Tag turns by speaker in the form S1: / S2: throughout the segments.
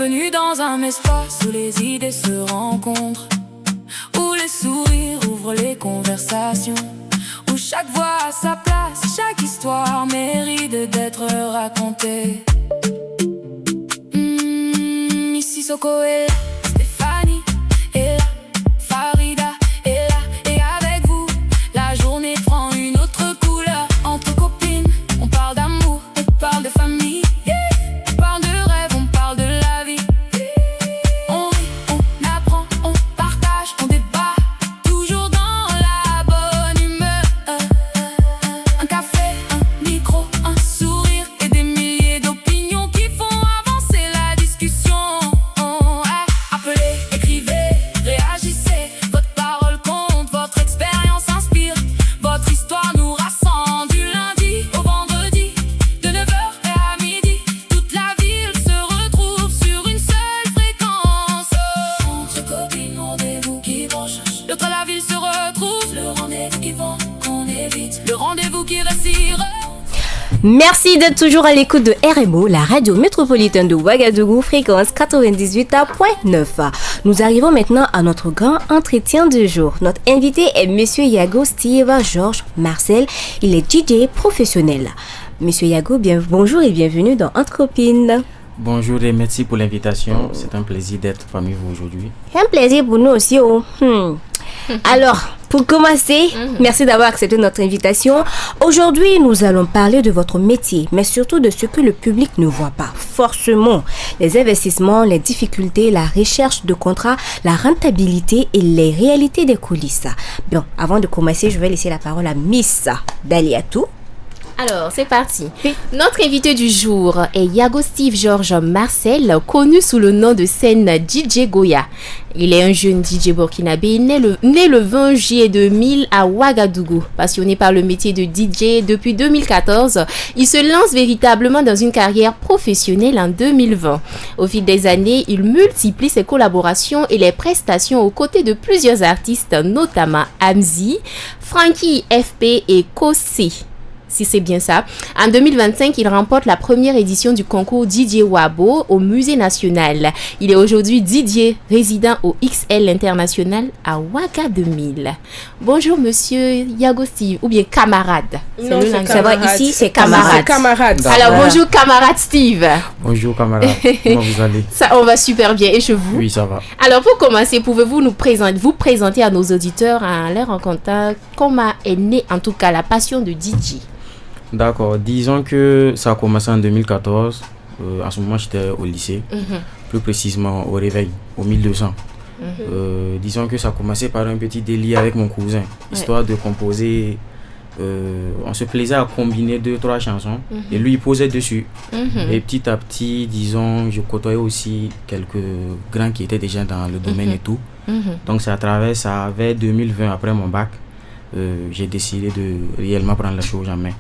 S1: Bienvenue dans un espace où les idées se rencontrent, où les sourires ouvrent les conversations, où chaque voix a sa place, chaque histoire mérite d'être racontée. Ici Soko est là, Stéphanie est là, Farida est là, et avec vous, la journée prend une autre couleur. Entre copines, on parle d'amour, on parle de famille, on parle de rêve, on parle de la vie. On rit, on apprend, on partage, on débat, toujours dans la bonne humeur. Un café, un micro, un sourire et des milliers d'opinions qui font avancer la discussion. Appelez, écrivez, réagissez, votre parole compte, votre expérience inspire, votre histoire nous rassemble du lundi au vendredi, de 9h à midi. Toute la ville se retrouve sur une seule fréquence. Entre copines, rendez-vous qui branche, toute la ville se retrouve, le rendez-vous qui vend, qu'on évite, le rendez-vous qui rassure.
S2: Merci d'être toujours à l'écoute de RMO, la radio métropolitaine de Ouagadougou, fréquence 98.9. Nous arrivons maintenant à notre grand entretien du jour. Notre invité est Monsieur Yago Steve Georges Marcel. Il est DJ professionnel. Monsieur Yago, bonjour et bienvenue dans Entre Copines.
S3: Bonjour et merci pour l'invitation. C'est un plaisir d'être parmi vous aujourd'hui.
S2: C'est un plaisir pour nous aussi. Alors, pour commencer, merci d'avoir accepté notre invitation. Aujourd'hui, nous allons parler de votre métier, mais surtout de ce que le public ne voit pas. Forcément, les investissements, les difficultés, la recherche de contrats, la rentabilité et les réalités des coulisses. Bon, avant de commencer, je vais laisser la parole à Miss Daliatou.
S4: Alors, c'est parti. Notre invité du jour est Yago Steve Georges Marcel, connu sous le nom de scène DJ Goya. Il est un jeune DJ burkinabé né le 20 juillet 2000 à Ouagadougou. Passionné par le métier de DJ depuis 2014, il se lance véritablement dans une carrière professionnelle en 2020. Au fil des années, il multiplie ses collaborations et les prestations aux côtés de plusieurs artistes, notamment Amzi, Frankie FP et Kosé. Si c'est bien ça. En 2025, il remporte la première édition du concours DJ Wabo au Musée National. Il est aujourd'hui DJ résident au XL International à Ouaga 2000. Bonjour monsieur Yago Steve, ou bien camarade.
S2: Non, c'est camarade. Ici, c'est camarade.
S4: Alors bonjour camarade Steve.
S3: Bonjour camarade, comment vous allez?
S4: Ça, on va super bien, et chez vous?
S3: Oui, ça va.
S4: Alors pour commencer, pouvez-vous vous présenter à nos auditeurs en leur racontant comment est née en tout cas la passion de DJ?
S3: D'accord, disons que ça a commencé en 2014. En ce moment, j'étais au lycée, plus précisément au Réveil, au 1200. Disons que ça a commencé par un petit délire avec mon cousin, histoire de composer. On se plaisait à combiner 2-3 chansons et lui il posait dessus. Et petit à petit, disons, je côtoyais aussi quelques grands qui étaient déjà dans le domaine et tout. Donc c'est à travers ça, vers 2020, après mon bac, j'ai décidé de réellement prendre la chose en main.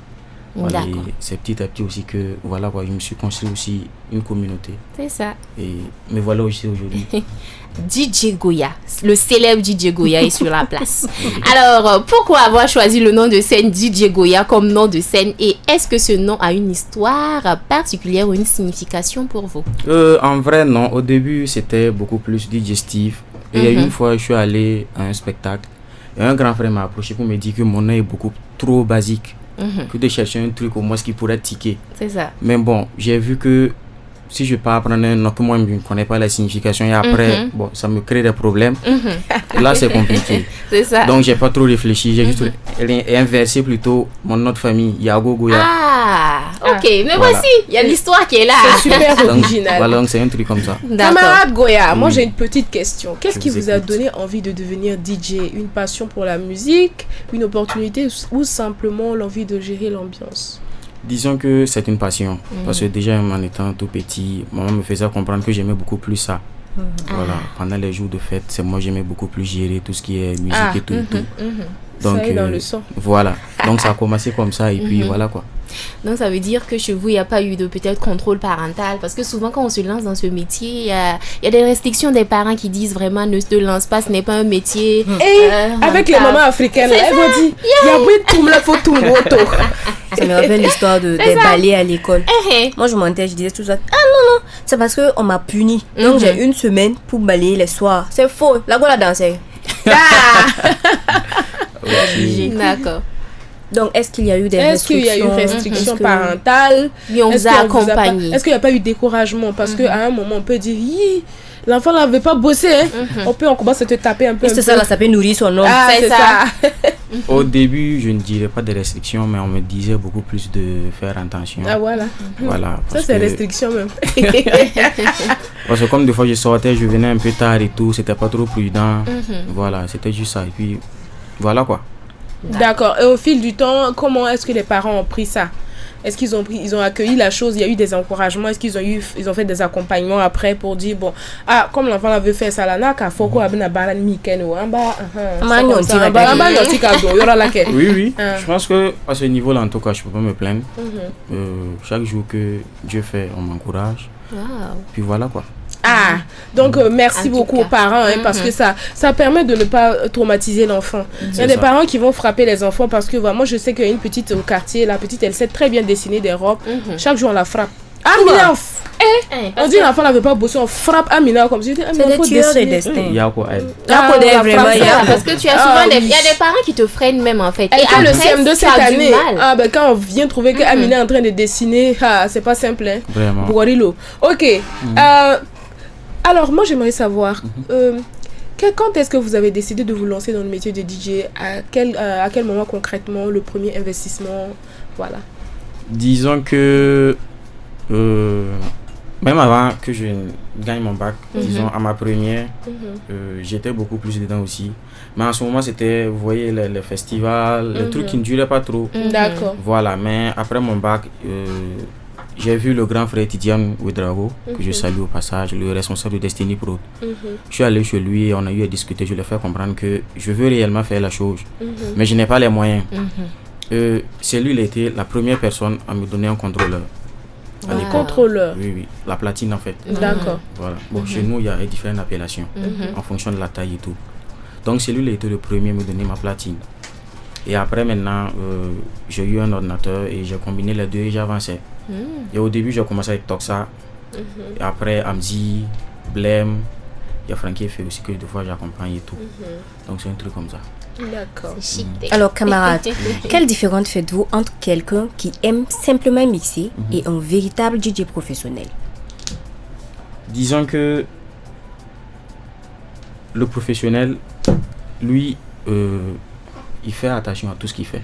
S3: Voilà, c'est petit à petit aussi que voilà quoi, je me suis construit aussi une communauté.
S4: C'est ça.
S3: Et me voilà aussi aujourd'hui.
S4: DJ Goya, le célèbre DJ Goya est sur la place. Alors, pourquoi avoir choisi le nom de scène DJ Goya comme nom de scène, et est-ce que ce nom a une histoire particulière ou une signification pour vous?
S3: En vrai, non. Au début, c'était beaucoup plus DJ Steve. Et il y a une fois, je suis allé à un spectacle et un grand frère m'a approché pour me dire que mon nom est beaucoup trop basique. Que de chercher un truc au moins qui pourrait tiquer.
S4: C'est ça.
S3: Mais bon, j'ai vu que si je peux apprendre un nom que moi je ne connais pas la signification et après, bon, ça me crée des problèmes. Là, c'est compliqué.
S4: C'est ça.
S3: Donc, j'ai pas trop réfléchi. J'ai juste inversé plutôt mon nom de famille, Yago Goya.
S4: Ah, ok. Mais
S3: voilà.
S4: Voici, il y a l'histoire qui est là.
S5: C'est super original.
S3: Voilà, donc c'est un truc comme ça.
S5: Camarade Goya, moi j'ai une petite question. Qu'est-ce qui vous a donné envie de devenir DJ? Une passion pour la musique, une opportunité ou simplement l'envie de gérer l'ambiance?
S3: Disons que c'est une passion. Parce que déjà en étant tout petit, maman me faisait comprendre que j'aimais beaucoup plus ça. Voilà, pendant les jours de fête, c'est moi j'aimais beaucoup plus gérer tout ce qui est musique et tout. Donc,
S5: ça est dans le sang.
S3: Voilà, donc ça a commencé comme ça et puis voilà quoi.
S4: Donc ça veut dire que chez vous, il n'y a pas eu de peut-être contrôle parental. Parce que souvent, quand on se lance dans ce métier, il y a des restrictions des parents qui disent vraiment ne te lance pas, ce n'est pas un métier.
S5: Et avec les mamans africaines, elles vont dire il y a oui, tout le faut tout le retour.
S2: Ça me rappelle l'histoire des balais à l'école. Moi, je montais, je disais tout ça. Ah non, c'est parce qu'on m'a puni. Donc, j'ai une semaine pour balayer les soirs. C'est faux. La go la dansait.
S4: D'accord.
S2: Donc, est-ce qu'il y a eu des restrictions?
S5: Est-ce qu'il y a eu restrictions parentales?
S4: Oui, on vous a accompagné.
S5: Est-ce qu'il n'y a pas eu découragement? Parce qu'à un moment, on peut dire, l'enfant n'avait pas bossé. Hein? On commence à te taper un peu.
S2: C'est ça, là, ça peut nourrir son homme.
S5: Ah, c'est ça.
S3: Au début, je ne dirais pas de restrictions, mais on me disait beaucoup plus de faire attention.
S5: Ah, voilà.
S3: Voilà.
S5: Ça, c'est restriction même.
S3: Parce que comme des fois je sortais, je venais un peu tard et tout, c'était pas trop prudent. Voilà, c'était juste ça. Et puis, voilà quoi.
S5: D'accord. Et au fil du temps, comment est-ce que les parents ont pris ça? Est-ce qu'ils ont accueilli la chose? Il y a eu des encouragements? Est-ce qu'ils ont fait des accompagnements après pour dire, bon, comme l'enfant avait fait ça, là, faut qu'on ait un baran miken ou un bar.
S3: Oui. Je pense que à ce niveau-là, en tout cas, je peux pas me plaindre. Chaque jour que Dieu fait, on m'encourage. Puis voilà quoi.
S5: Donc merci beaucoup aux parents parce que ça permet de ne pas traumatiser l'enfant. Il y a des parents qui vont frapper les enfants parce que moi je sais qu'il y a une petite au quartier, la petite elle sait très bien dessiner des robes. Chaque jour on la frappe. Amina, on dit l'enfant n'avait pas bossé, on frappe Amina comme si c'était
S2: des tueurs de destin.
S3: Il y a quoi elle?
S4: Parce que tu as souvent il y a des parents qui te freinent même en fait.
S5: Et à le CM2 cette année, quand on vient trouver que Amina est en train de dessiner, c'est pas simple hein.
S3: Vraiment.
S5: Bourilo. Ok. Alors, moi, j'aimerais savoir, quand est-ce que vous avez décidé de vous lancer dans le métier de DJ? À quel moment concrètement, le premier investissement? Voilà.
S3: Disons que, même avant que je gagne mon bac, disons à ma première, j'étais beaucoup plus dedans aussi. Mais en ce moment, c'était, vous voyez, les festivals, les trucs qui ne duraient pas trop.
S5: D'accord.
S3: Voilà, mais après mon bac, j'ai vu le grand frère Tidiane Ouedraogo, que je salue au passage, le responsable de Destiny Pro. Je suis allé chez lui et on a eu à discuter. Je lui ai fait comprendre que je veux réellement faire la chose, mais je n'ai pas les moyens. C'est lui, il était la première personne à me donner un contrôleur.
S5: Un contrôleur?
S3: Oui, la platine en fait.
S5: D'accord.
S3: Voilà. Bon, chez nous, il y a différentes appellations en fonction de la taille et tout. Donc, c'est lui, il était le premier à me donner ma platine. Et après, maintenant, j'ai eu un ordinateur et j'ai combiné les deux et j'ai avancé. Et au début, j'ai commencé avec Toxa. Et après, Amzi, Blem. Il y a Frankie fait aussi que des fois j'accompagne et tout. Donc, c'est un truc comme ça.
S5: D'accord.
S4: C'est chic.
S2: Alors, camarades, quelle différence faites-vous entre quelqu'un qui aime simplement mixer et un véritable DJ professionnel?
S3: Disons que le professionnel, lui, il fait attention à tout ce qu'il fait.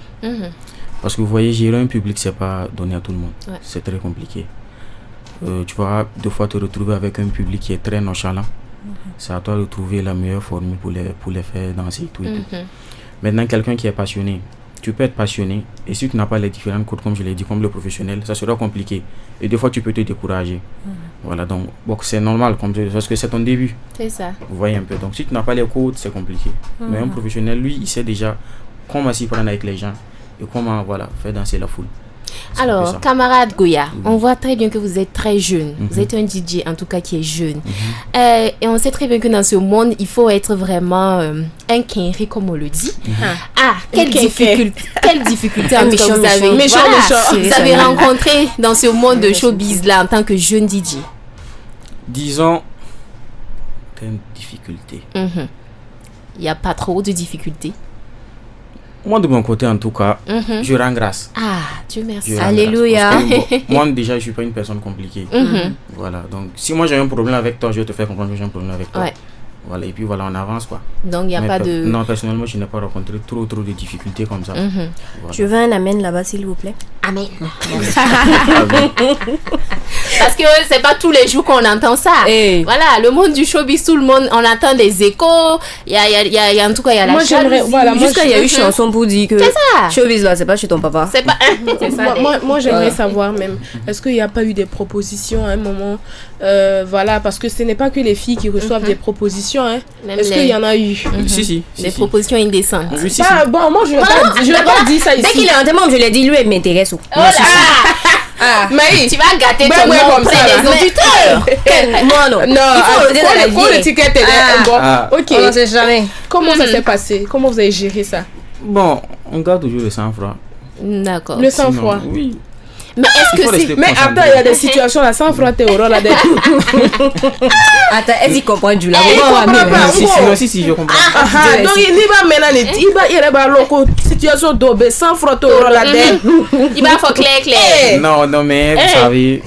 S3: Parce que vous voyez, gérer un public, c'est pas donné à tout le monde. C'est très compliqué. Tu vas deux fois te retrouver avec un public qui est très nonchalant. C'est à toi de trouver la meilleure formule pour les faire danser et tout. Maintenant, quelqu'un qui est passionné, tu peux être passionné et si tu n'as pas les différentes codes, comme je l'ai dit, comme le professionnel, ça sera compliqué. Et des fois, tu peux te décourager. Voilà, donc bon, c'est normal parce que c'est ton début.
S4: C'est ça.
S3: Vous voyez un peu. Donc, si tu n'as pas les codes, c'est compliqué. Mais un professionnel, lui, il sait déjà comment s'y prendre avec les gens et comment faire danser la foule.
S4: Alors, camarade Goya, on voit très bien que vous êtes très jeune. Vous êtes un DJ, en tout cas, qui est jeune. Et on sait très bien que dans ce monde, il faut être vraiment un quinri, comme on le dit. Quelle difficulté en tout cas, vous avez rencontré dans ce monde de showbiz-là en tant que jeune DJ?
S3: Disons, quelle difficulté?
S4: Il n'y a pas trop de difficultés.
S3: Moi, de mon côté, en tout cas, je rends grâce.
S4: Dieu merci.
S2: Alléluia.
S3: Moi, déjà, je ne suis pas une personne compliquée. Voilà. Donc, si moi j'ai un problème avec toi, je vais te faire comprendre que j'ai un problème avec toi. Voilà. Et puis voilà, on avance quoi.
S4: Donc, il n'y a pas de...
S3: Non, personnellement, je n'ai pas rencontré trop de difficultés comme ça. Voilà.
S2: Je veux un amen là-bas, s'il vous plaît.
S4: Amen. Parce que c'est pas tous les jours qu'on entend ça. Voilà, le monde du showbiz, tout le monde, on entend des échos. Il y a en tout cas, il y a la jalousie.
S2: Jusqu'à il y a eu chanson pour dire que showbiz là, c'est pas chez ton papa.
S4: C'est pas.
S5: Moi j'aimerais savoir même, est-ce qu'il n'y a pas eu des propositions à un moment Voilà, parce que ce n'est pas que les filles qui reçoivent des propositions. Hein. Est-ce qu'il y en a eu?
S3: Si.
S4: Des propositions indécentes.
S3: Oui, si.
S5: Bon, moi, je ne vais pas dire ça ici.
S2: Dès qu'il est en demande, je l'ai dit, lui, il m'intéresse.
S5: Mais
S4: tu vas gâter ton nom auprès des auditeurs.
S2: Moi, non.
S5: Non,
S2: il faut le dire dans la vie.
S5: Faut l'étiquette. Ok.
S2: On ne sait jamais.
S5: Comment ça s'est passé? Comment vous avez géré ça?
S3: Bon, on garde toujours le sang-froid.
S4: D'accord.
S5: Le sang-froid.
S3: Oui.
S4: Mais est-ce que c'est...
S5: Mais attends, il y a des situations là, sang-froid, t'es au rôle là.
S2: Attends, est-ce qu'il comprend du là?
S3: Si, je comprends.
S5: Donc, il va maintenant, il va loco, situation d'obé, sang-froid, t'es au rôle là.
S4: Il va faire clair.
S3: Non, mais vous savez...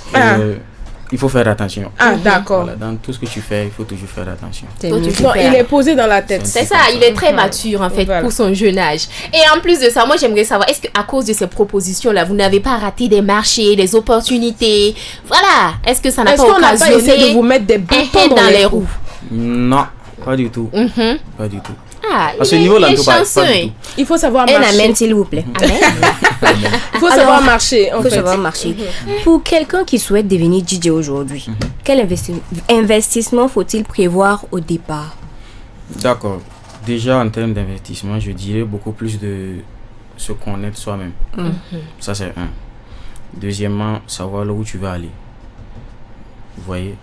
S3: il faut faire attention.
S5: D'accord.
S3: Voilà, dans tout ce que tu fais, il faut toujours faire attention.
S5: Non, il est posé dans la tête.
S4: C'est ça, il est très mature en fait pour son jeune âge. Et en plus de ça, moi j'aimerais savoir, est-ce qu'à cause de ces propositions-là, vous n'avez pas raté des marchés, des opportunités? Voilà, est-ce que ça n'a pas occasionné...
S5: Est-ce qu'on n'a pas essayé de vous mettre des bâtons dans les roues?
S3: Non, pas du tout. Pas du tout.
S4: À ce
S3: niveau-là,
S5: il faut savoir marcher.
S2: Un amen, s'il vous plaît.
S5: Il faut savoir marcher.
S2: Il faut savoir marcher. Pour quelqu'un qui souhaite devenir DJ aujourd'hui, quel investissement faut-il prévoir au départ?
S3: D'accord. Déjà, en termes d'investissement, je dirais beaucoup plus de se connaître soi-même. Ça, c'est un. Deuxièmement, savoir là où tu vas aller. Vous voyez.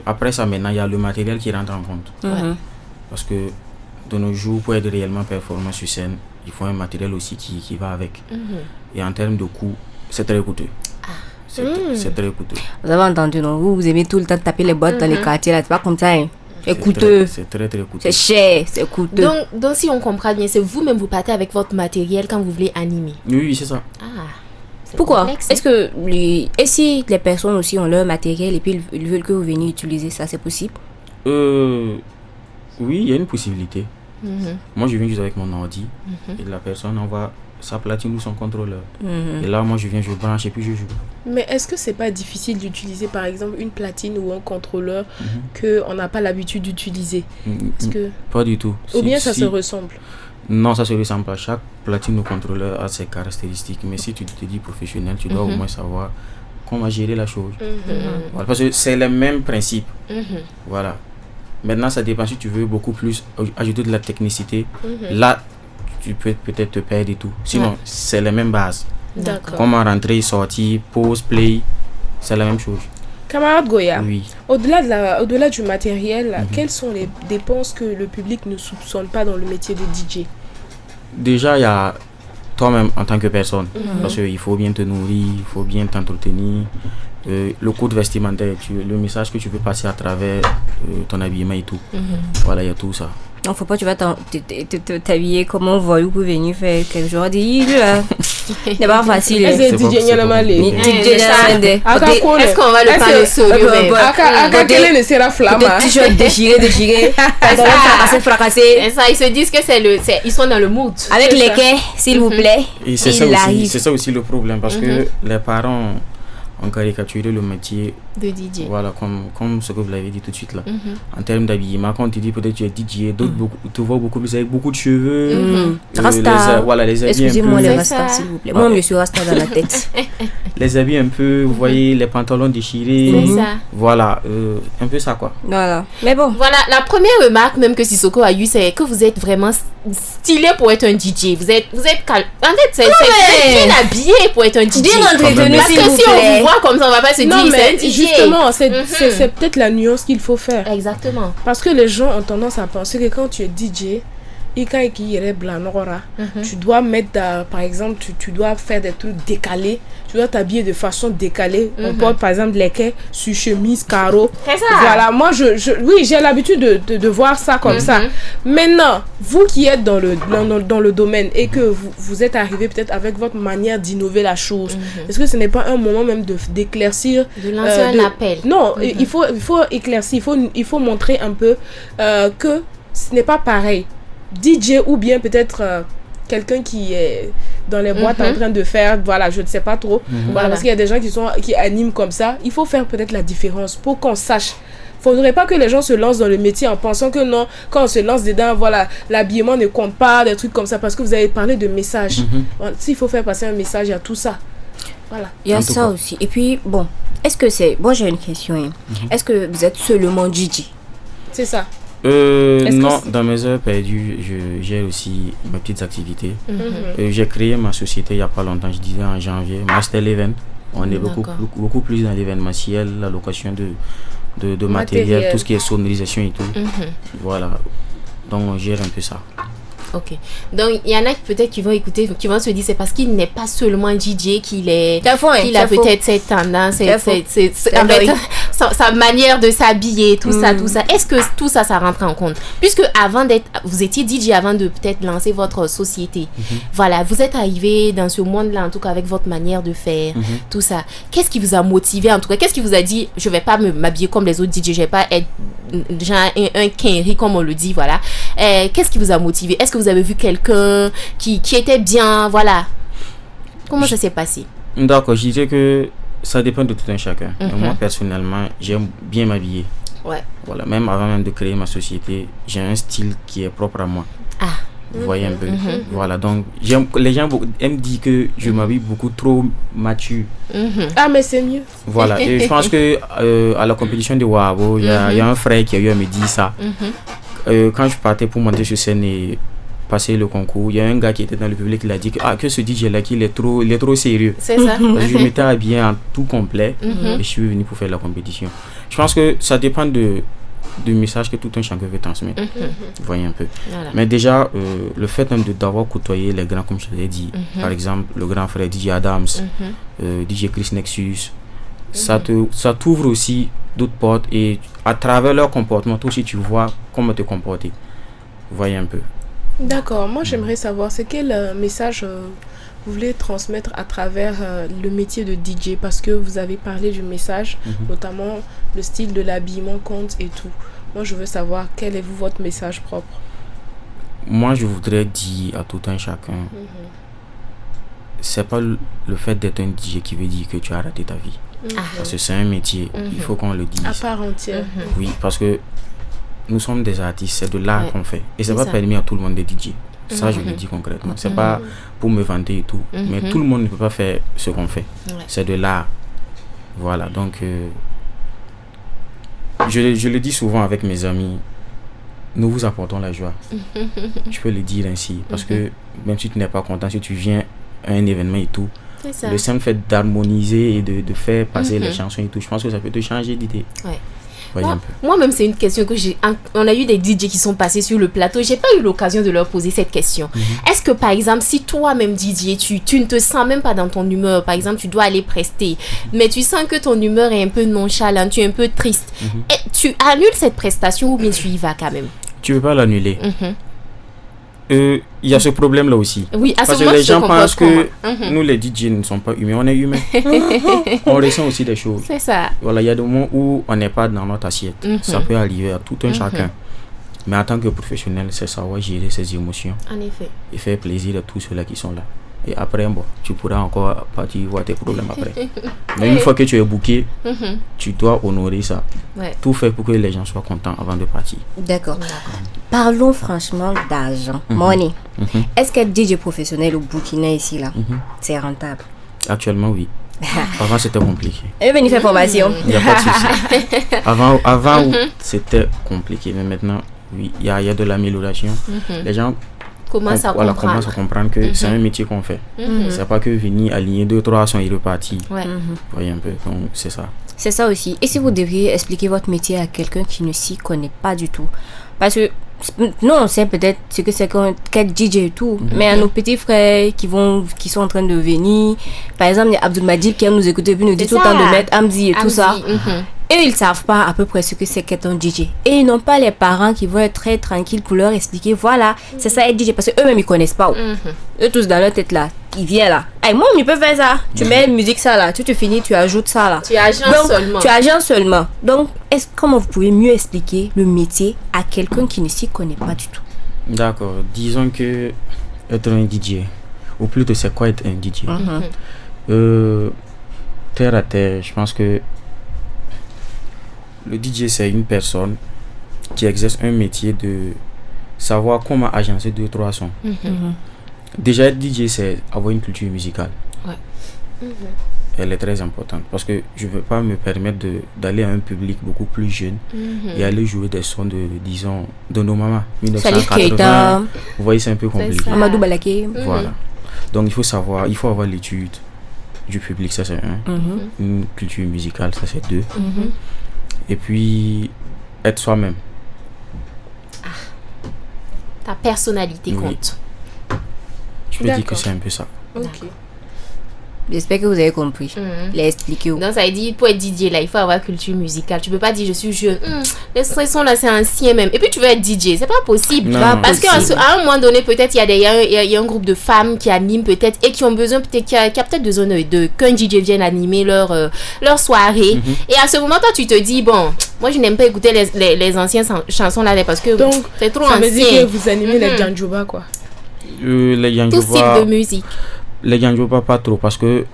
S3: Après ça, maintenant, il y a le matériel qui rentre en compte. Parce que de nos jours, pour être réellement performant sur scène, il faut un matériel aussi qui va avec. Et en termes de coût, c'est très coûteux. C'est très coûteux.
S2: Vous avez entendu, non? Vous aimez tout le temps taper les bottes dans les quartiers, là. C'est pas comme ça, hein? C'est coûteux.
S3: C'est très coûteux.
S2: C'est cher, c'est coûteux.
S4: Donc, si on comprend bien, c'est vous-même vous partez avec votre matériel quand vous voulez animer.
S3: Oui, c'est ça.
S2: Pourquoi? Est-ce que et si les personnes aussi ont leur matériel et puis ils veulent que vous veniez utiliser ça, c'est possible?
S3: Oui, il y a une possibilité. Moi, je viens juste avec mon ordi et la personne envoie sa platine ou son contrôleur. Et là, moi, je branche et puis je joue.
S5: Mais est-ce que c'est pas difficile d'utiliser, par exemple, une platine ou un contrôleur qu'on n'a pas l'habitude d'utiliser?
S3: Pas du tout.
S5: Ou bien ça se ressemble?
S3: Non, ça se ressemble pas. Chaque platine ou contrôleur a ses caractéristiques. Mais si tu te dis professionnel, tu dois au moins savoir comment gérer la chose. Voilà, parce que c'est le même principe. Voilà. Maintenant, ça dépend si tu veux beaucoup plus ajouter de la technicité. Là, tu peux peut-être te perdre et tout. Sinon, c'est les mêmes bases.
S5: D'accord.
S3: Comment rentrer, sortir, pause, play, c'est la même chose.
S5: Camarade Goya,
S3: oui.
S5: Au-delà du matériel, quelles sont les dépenses que le public ne soupçonne pas dans le métier de DJ?
S3: Déjà, il y a toi-même en tant que personne. Parce qu'il faut bien te nourrir, il faut bien t'entretenir. Le code vestimentaire, le message que tu veux passer à travers ton habillement et tout. Voilà, il y a tout ça.
S2: Non, faut pas tu vas t'habiller comme un voyou pour venir faire quelque chose. C'est pas facile.
S5: Est-ce qu'on
S4: va le parler sérieux?
S5: Ne sera flamme.
S2: T-shirt déchiré.
S4: Fracassé. Ça, ils se disent que ils sont dans le mood.
S2: Avec les quais, s'il vous plaît.
S3: Et c'est ça aussi le problème parce que les parents ont caricaturé le métier
S4: de DJ.
S3: Voilà, comme ce que vous l'avez dit tout de suite là. En termes d'habillement, quand tu dis peut-être tu es DJ, d'autres tu vois beaucoup plus avec beaucoup de cheveux.
S2: Rasta.
S3: Voilà, les habits.
S2: Excusez-moi les Rasta, s'il vous plaît. Moi, je suis Rasta dans la tête.
S3: Les habits un peu, vous voyez, les pantalons déchirés.
S4: C'est ça.
S3: Voilà, un peu ça quoi.
S2: Voilà. Mais bon.
S4: Voilà, la première remarque même que Sissoko a eue, c'est que vous êtes vraiment stylé pour être un DJ. Vous êtes calme. En fait, c'est bien habillé pour être un DJ.
S2: Bien entretenu,
S4: parce que si on vous voit comme ça, on va pas se dire c'est un DJ.
S5: Justement, c'est peut-être la nuance qu'il faut faire.
S4: Exactement.
S5: Parce que les gens ont tendance à penser que quand tu es DJ, tu dois mettre, par exemple, tu dois faire des trucs décalés. Tu dois t'habiller de façon décalée. On porte par exemple les quais sur chemise, carreau.
S4: C'est ça.
S5: Voilà, moi, oui, j'ai l'habitude de voir ça comme ça. Maintenant, vous qui êtes dans le domaine et que vous êtes arrivé peut-être avec votre manière d'innover la chose, est-ce que ce n'est pas un moment même d'éclaircir,
S4: de lancer un appel?
S5: Non, il faut éclaircir, il faut montrer un peu que ce n'est pas pareil. DJ ou bien peut-être quelqu'un qui est dans les boîtes en train de faire, voilà, je ne sais pas trop. Voilà, parce qu'il y a des gens qui animent comme ça. Il faut faire peut-être la différence pour qu'on sache. Il ne faudrait pas que les gens se lancent dans le métier en pensant que non, quand on se lance dedans, voilà, l'habillement ne compte pas, des trucs comme ça, parce que vous avez parlé de message. S'il faut faire passer un message, il y a tout ça. Voilà.
S2: Il y a ça aussi. Et puis, bon, Est-ce que c'est... Moi, j'ai une question. Hein. Est-ce que vous êtes seulement DJ?
S5: C'est ça.
S3: Non, dans mes heures perdues, j'ai aussi mes petites activités. J'ai créé ma société il n'y a pas longtemps, je disais en janvier, Master Event. On est beaucoup plus dans l'événementiel, la location de matériel, tout ce qui est sonorisation et tout. Voilà. Donc on gère un peu ça.
S4: Ok. Donc il y en a peut-être qui vont écouter, qui vont se dire c'est parce qu'il n'est pas seulement DJ qu'il a peut-être cette tendance, sa manière de s'habiller, tout ça. Est-ce que tout ça rentre en compte? Puisque vous étiez DJ avant de peut-être lancer votre société. Voilà, vous êtes arrivé dans ce monde-là en tout cas avec votre manière de faire, tout ça. Qu'est-ce qui vous a motivé en tout cas? Qu'est-ce qui vous a dit je vais pas m'habiller comme les autres DJ, je vais pas être genre un quinri comme on le dit, voilà. Qu'est-ce qui vous a motivé? Est-ce que vous avez vu quelqu'un qui était bien, voilà? Comment ça s'est passé?
S3: D'accord, je disais que ça dépend de tout un chacun. Moi, personnellement, j'aime bien m'habiller.
S4: Ouais.
S3: Voilà, même avant même de créer ma société, j'ai un style qui est propre à moi. Vous voyez un peu. Voilà, donc les gens aiment dire que je m'habille beaucoup trop mature.
S5: Ah, mais c'est mieux.
S3: Voilà, et je pense que à la compétition de Wahabo, il y a un frère qui a eu à me dire ça. Quand je partais pour monter sur scène et passer le concours, il y a un gars qui était dans le public qui a dit que ce DJ là il est trop sérieux.
S4: C'est ça.
S3: Parce que je m'étais habillé en tout complet et je suis venu pour faire la compétition. Je pense que ça dépend du message que tout un chacun veut transmettre. Vous voyez un peu. Voilà. Mais déjà, le fait même d'avoir côtoyé les grands, comme je l'ai dit, par exemple le grand frère DJ Adams, DJ Chris Nexus, ça t'ouvre aussi d'autres portes et à travers leur comportement, toi aussi tu vois comment te comporter. Vous voyez un peu.
S5: D'accord, moi j'aimerais savoir c'est quel message vous voulez transmettre à travers le métier de DJ, parce que vous avez parlé du message, notamment le style de l'habillement compte et tout. Moi je veux savoir quel est votre message propre.
S3: Moi je voudrais dire à tout un chacun, c'est pas le fait d'être un DJ qui veut dire que tu as raté ta vie. Parce que c'est un métier, il faut qu'on le dise. À
S5: part entière.
S3: Oui, parce que nous sommes des artistes, c'est de l'art qu'on fait. Et c'est pas permis à tout le monde de DJ. Ça, je le dis concrètement. C'est pas pour me vanter et tout. Mais tout le monde ne peut pas faire ce qu'on fait. C'est de l'art. Voilà, donc je le dis souvent avec mes amis. Nous vous apportons la joie. Je peux le dire ainsi. Parce que même si tu n'es pas content, si tu viens à un événement et tout, le simple fait d'harmoniser et de faire passer les chansons et tout, je pense que ça peut te changer d'idée.
S4: Moi-même, c'est une question que on a eu des DJ qui sont passés sur le plateau. J'ai pas eu l'occasion de leur poser cette question. Est-ce que, par exemple, si toi-même DJ, tu ne te sens même pas dans ton humeur, par exemple, tu dois aller prester, mais tu sens que ton humeur est un peu nonchalante, tu es un peu triste, et tu annules cette prestation ou bien tu y vas quand même?
S3: Tu veux pas l'annuler. Il y a ce problème-là aussi.
S4: Oui,
S3: parce que les gens pensent que nous, les DJ, ne sommes pas humains. On est humains. On ressent aussi des choses.
S4: C'est ça.
S3: Voilà, il y a des moments où on n'est pas dans notre assiette. Ça peut arriver à tout un chacun. Mais en tant que professionnel, c'est savoir gérer ses émotions.
S4: En effet.
S3: Et faire plaisir à tous ceux-là qui sont là. Et après, bon, tu pourras encore partir voir tes problèmes après. Mais une fois que tu es booké, tu dois honorer ça. Tout faire pour que les gens soient contents avant de partir.
S2: D'accord. Parlons franchement d'argent. Money. Est-ce qu'être DJ professionnel au Burkina ici, là, c'est rentable?
S3: Actuellement, oui. Avant, c'était compliqué.
S2: Et venez faire formation.
S3: Il n'y a pas de souci. Avant c'était compliqué. Mais maintenant, oui, il y a de l'amélioration. Les gens commence à comprendre que c'est un métier qu'on fait. C'est pas que venir aligner 2-3 sons et repartir. Vous voyez un peu, donc c'est ça.
S2: C'est ça aussi. Et si vous devriez expliquer votre métier à quelqu'un qui ne s'y connaît pas du tout, parce que nous on sait peut-être ce que c'est qu'être DJ et tout, mais à nos petits frères qui sont en train de venir, par exemple il y a Abdul Majid qui aime nous écouter, puis nous dit tout le temps de mettre Amzi et tout ça. Et ils ne savent pas à peu près ce que c'est qu'être un DJ. Et ils n'ont pas les parents qui vont être très tranquilles pour leur expliquer, voilà, c'est ça être DJ. Parce qu'eux-mêmes, ils ne connaissent pas. Eux tous dans leur tête là, ils viennent là. Hey, moi, tu peux faire ça. Tu mets une musique ça là, tu finis, tu ajoutes ça là.
S4: Tu agences seulement.
S2: Donc, comment vous pouvez mieux expliquer le métier à quelqu'un qui ne s'y connaît pas du tout?
S3: D'accord. Disons que être un DJ, ou plutôt c'est quoi être un DJ? Terre à terre, je pense que le DJ, c'est une personne qui exerce un métier de savoir comment agencer 2-3 sons. Déjà, être DJ, c'est avoir une culture musicale. elle est très importante parce que je ne veux pas me permettre d'aller à un public beaucoup plus jeune et aller jouer des sons de, disons, de nos mamans. 1980, vous voyez, c'est un peu compliqué.
S2: Amadou Balaké.
S3: Voilà. Donc il faut avoir l'étude du public, ça c'est un. Une culture musicale, ça c'est deux. Et puis, être soi-même.
S4: Ta personnalité compte.
S3: Je peux dire que c'est un peu ça.
S5: Ok.
S2: J'espère que vous avez compris. Les expliquer.
S4: Donc ça veut dire, pour être DJ là, il faut avoir culture musicale. Tu peux pas dire je suis jeune. Les sons là c'est ancien même. Et puis tu veux être DJ, c'est pas possible.
S3: Non,
S4: parce qu'à un moment donné peut-être il y a un groupe de femmes qui animent peut-être et qui ont besoin peut-être qui a peut-être besoin qu'un DJ vienne animer leur soirée. Et à ce moment toi tu te dis bon, moi je n'aime pas écouter les anciennes chansons là parce que
S5: donc
S4: c'est trop
S5: ancien. Ça veut dire que
S4: ancien.
S5: vous animez les Djanjoba quoi.
S3: Les
S4: Tout type de musique.
S3: Les Djanjoba pas trop parce que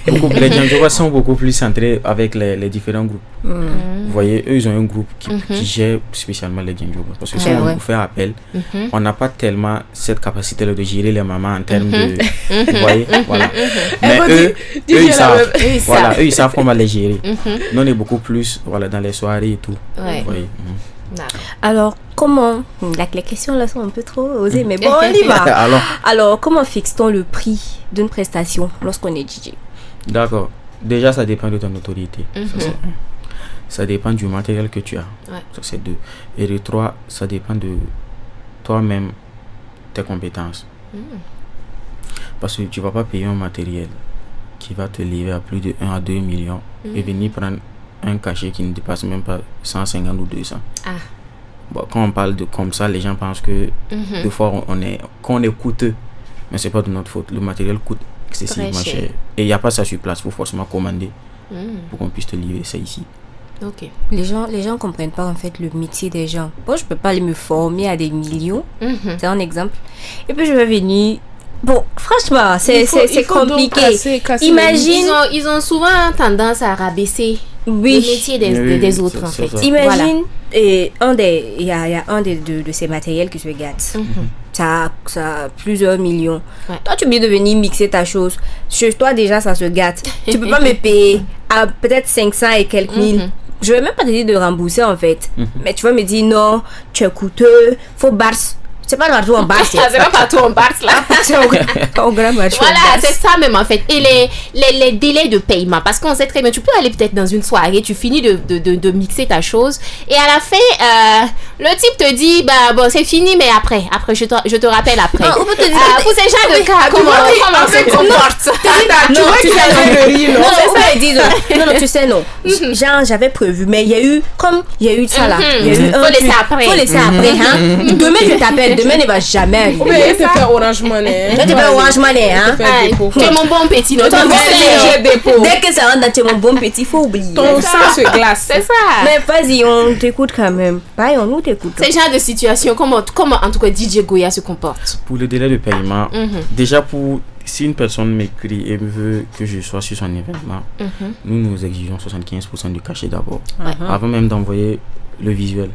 S3: les Djanjoba sont beaucoup plus centrés avec les différents groupes. Vous voyez, eux ils ont un groupe qui gère spécialement les Djanjoba parce que si on vous fait appel, on n'a pas tellement cette capacité de gérer les mamans en termes de vous voyez, voilà. Mais eux ils savent, voilà, eux ils savent comment les gérer. Nous on est beaucoup plus voilà dans les soirées et tout. Vous voyez.
S2: Alors, comment... les questions là sont un peu trop osées, mais bon, on y va. Alors, comment fixe-t-on le prix d'une prestation lorsqu'on est DJ?
S3: D'accord. Déjà, ça dépend de ton autorité. Ça dépend du matériel que tu as. Ça, c'est 2. Et de 3, ça dépend de toi-même, tes compétences. Parce que tu ne vas pas payer un matériel qui va te livrer à plus de 1 à 2 millions et venir prendre un cachet qui ne dépasse même pas 150 ou 200. Bon, quand on parle de comme ça, les gens pensent que des fois qu'on est coûteux, mais c'est pas de notre faute. Le matériel coûte excessivement cher. Et il n'y a pas ça sur place, il faut forcément commander pour qu'on puisse te livrer ça ici.
S2: Ok. Les gens comprennent pas en fait le métier des gens. Bon, je peux pas aller me former à des millions, c'est un exemple. Et puis je vais venir. Bon, franchement, c'est compliqué.
S4: Imagine, ils ont souvent tendance à rabaisser le métier des autres en fait.
S2: Imagine, il y a un de ces matériels qui se gâte. Ça a plusieurs millions. Toi, tu viens de venir mixer ta chose. Chez toi, déjà, ça se gâte. Tu peux pas me payer à peut-être 500 et quelques mille. Je vais même pas te dire de rembourser en fait. Mais tu vas me dire non, tu es coûteux, faut barse. C'est pas partout en barse.
S4: C'est pas partout en barse là. Voilà, c'est ça même en fait. Et les délais de paiement. Parce qu'on sait très bien, tu peux aller peut-être dans une soirée, tu finis de mixer ta chose. Et à la fin, le type te dit, bah bon, c'est fini, mais après je te rappelle après. Pour ces gens de cas, comment on se comporte?
S2: Non, tu sais, non. Genre, j'avais prévu, mais il y a eu ça là. Il y a eu
S4: faut laisser après.
S2: Demain, je t'appelle. Demain, il va jamais arriver.
S5: Ou bien, il te fait Orange Money.
S2: Il te fait Orange Money, hein.
S4: Tu es mon bon petit.
S2: Dès que ça rentre dans tu es mon bon petit, il faut oublier.
S5: Ton sang se glace.
S4: C'est ça.
S2: Mais vas-y, on t'écoute quand même. Pareil, on nous t'écoute.
S4: C'est genre de situation, comment en tout cas DJ Goya se comporte?
S3: Pour le délai de paiement, déjà si une personne m'écrit et veut que je sois sur son événement, nous exigeons 75% du cachet d'abord. Avant même d'envoyer le visuel.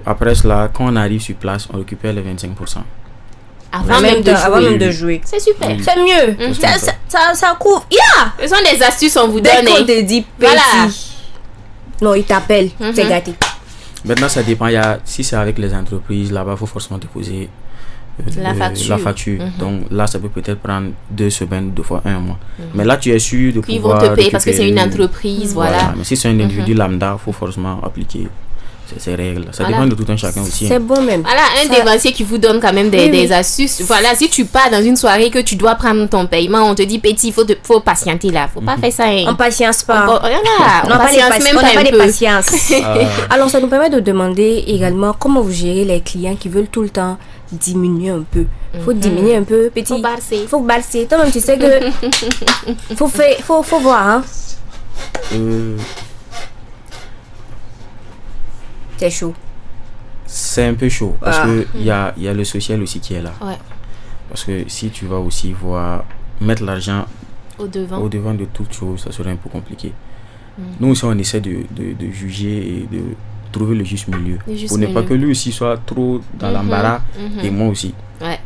S3: Après cela, quand on arrive sur place, on récupère les 25%.
S4: Avant même de jouer. C'est super.
S2: C'est mieux. Ça couvre.
S4: Ce sont des astuces qu'on vous donne.
S2: Dès qu'on te dit petit, non, il t'appelle. C'est gâté.
S3: Maintenant, ça dépend. Si c'est avec les entreprises, là-bas, il faut forcément déposer la facture. Donc là, ça peut peut-être prendre 2 semaines, 2 fois 1 mois. Mais là, tu es sûr de pouvoir.
S4: Ils vont te payer parce que c'est une entreprise. Voilà.
S3: Mais si c'est un individu lambda, il faut forcément appliquer ces règles. Ça dépend de tout un chacun aussi.
S2: C'est bon même.
S4: Voilà, un dévancier qui vous donne quand même des astuces. Voilà, si tu pars dans une soirée que tu dois prendre ton paiement, on te dit petit, faut patienter là. Faut pas faire ça.
S2: On patience pas.
S4: On patience même pas
S2: de patience. Alors, ça nous permet de demander également comment vous gérez les clients qui veulent tout le temps diminuer un peu. Faut diminuer un peu, petit. Faut barcer. Toi-même, tu sais que faut voir, hein. C'est chaud.
S3: C'est un peu chaud parce que il y a le social aussi qui est là. Parce que si tu vas aussi mettre l'argent au devant de toute chose, ça serait un peu compliqué. Nous aussi, on essaie de juger et de trouver le juste milieu. Pour ne pas que lui aussi soit trop dans l'embarras et moi aussi.